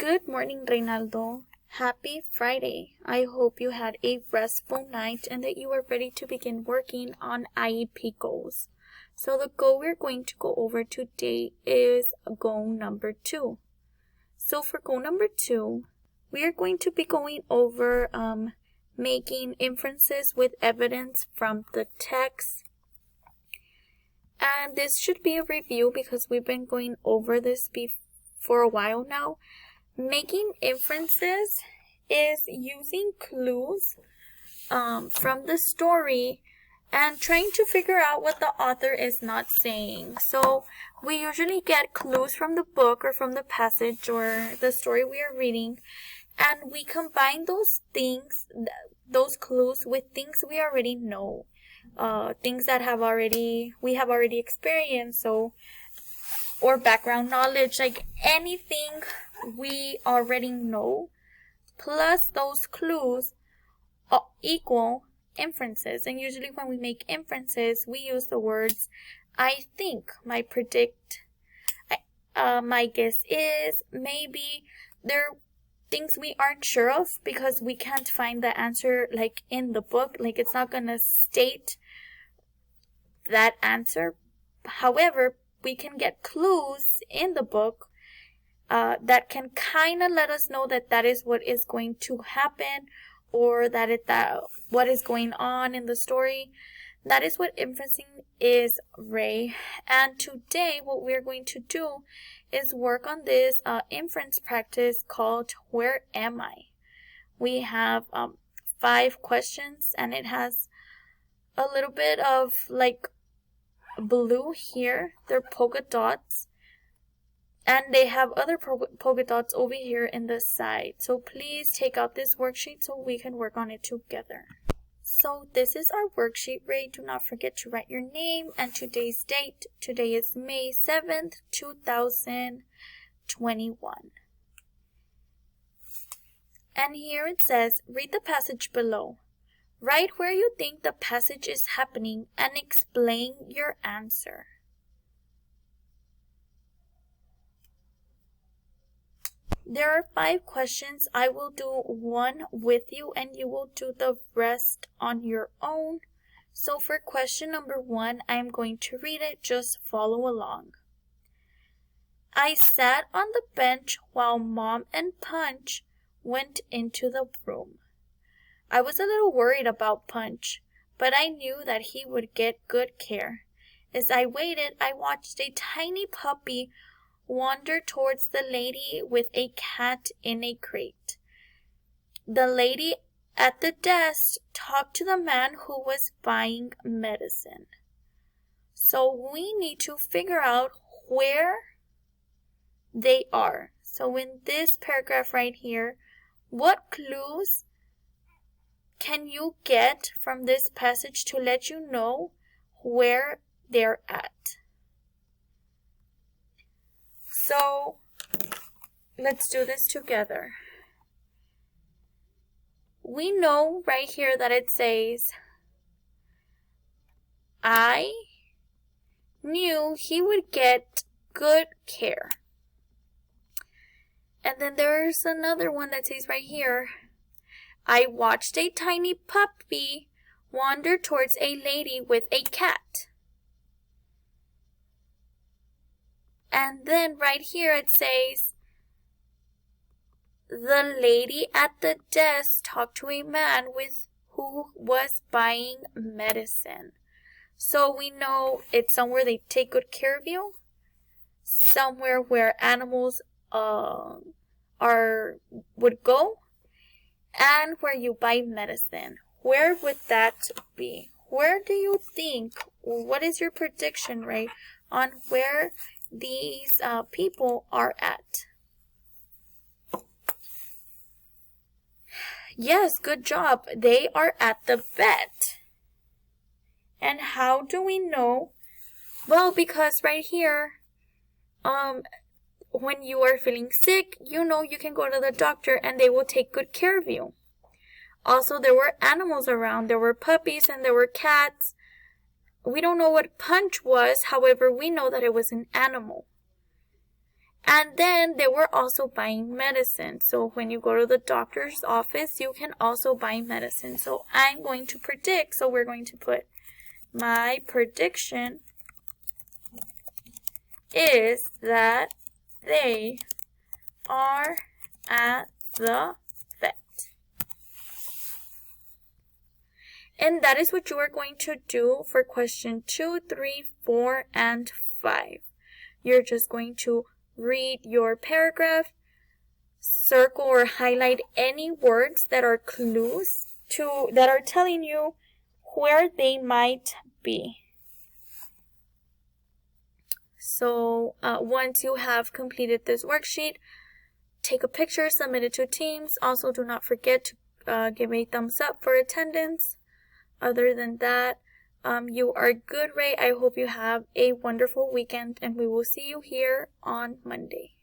Good morning, Reynaldo. Happy Friday. I hope you had a restful night and that you are ready to begin working on IEP goals. So the goal we're going to go over today is goal number 2. So for goal number 2, we are going to be going over making inferences with evidence from the text. And this should be a review because we've been going over this for a while now. Making inferences is using clues from the story and trying to figure out what the author is not saying. So we usually get clues from the book or from the passage or the story we are reading, and we combine those those clues with things we already know, things that we have already experienced, or background knowledge, like anything we already know, plus those clues equal inferences. And usually when we make inferences, we use the words I think, my predict, my guess is, maybe. They're things we aren't sure of because we can't find the answer like in the book. Like it's not gonna state that answer. However, we can get clues in the book that can kind of let us know that is what is going to happen, or that what is going on in the story. That is what inferencing is, Ray. And today what we're going to do is work on this inference practice called Where Am I? We have 5 questions, and it has a little bit of like blue here. They're polka dots, and they have other polka dots over here in the side. So please take out this worksheet so we can work on it together. So this is our worksheet, Ray. Do not forget to write your name and today's date. Today is May 7th, 2021. And here it says, read the passage below. Write where you think the passage is happening and explain your answer. There are 5 questions. I will do one with you and you will do the rest on your own. So for question number 1, I am going to read it. Just follow along. I sat on the bench while Mom and Punch went into the room. I was a little worried about Punch, but I knew that he would get good care. As I waited, I watched a tiny puppy wander towards the lady with a cat in a crate. The lady at the desk talked to the man who was buying medicine. So we need to figure out where they are. So in this paragraph right here, what clues can you get from this passage to let you know where they're at? So let's do this together. We know right here that it says, I knew he would get good care. And then there's another one that says right here, I watched a tiny puppy wander towards a lady with a cat. And then right here it says, the lady at the desk talked to a man who was buying medicine. So we know it's somewhere they take good care of you, somewhere where animals would go, and where you buy medicine. Where would that be? Where do you think, what is your prediction, right, on where these people are at? Yes, good job. They are at the vet. And how do we know? Well, because right here, when you are feeling sick, you know you can go to the doctor and they will take good care of you. Also, there were animals around. There were puppies and there were cats. We don't know what Punch was. However, we know that it was an animal. And then they were also buying medicine. So when you go to the doctor's office, you can also buy medicine. So I'm going to predict. So we're going to put my prediction is that they are at the vet. And that is what you are going to do for question 2, 3, 4, and 5. You're just going to read your paragraph, circle or highlight any words that are clues that are telling you where they might be. So once you have completed this worksheet, take a picture, submit it to Teams. Also, do not forget to give a thumbs up for attendance. Other than that, you are good, Ray. I hope you have a wonderful weekend, and we will see you here on Monday.